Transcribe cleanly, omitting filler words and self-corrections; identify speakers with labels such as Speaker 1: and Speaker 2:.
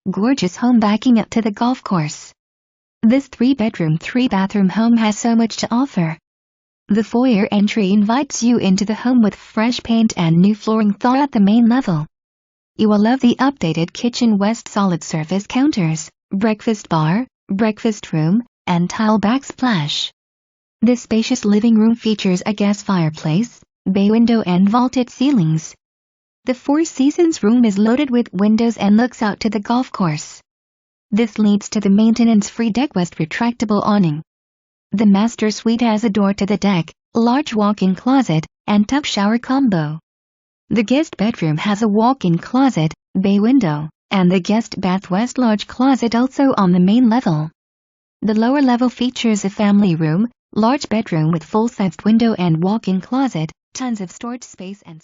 Speaker 1: gorgeous home backing up to the golf course. This 3-bedroom, 3-bathroom home has so much to offer. The foyer entry invites you into the home with fresh paint and new flooring throughout the main level. You will love the updated kitchen with solid surface counters, breakfast bar, breakfast room, and tile backsplash. This spacious living room features a gas fireplace, bay window and vaulted ceilings. The Four Seasons room is loaded with windows and looks out to the golf course. This leads to the maintenance-free deck with retractable awning. The master suite has a door to the deck, large walk-in closet, and tub shower combo. The guest bedroom has a walk-in closet, bay window, and the guest bath with large closet also on the main level. The lower level features a family room, large bedroom with full-sized window and walk-in closet, tons of storage space and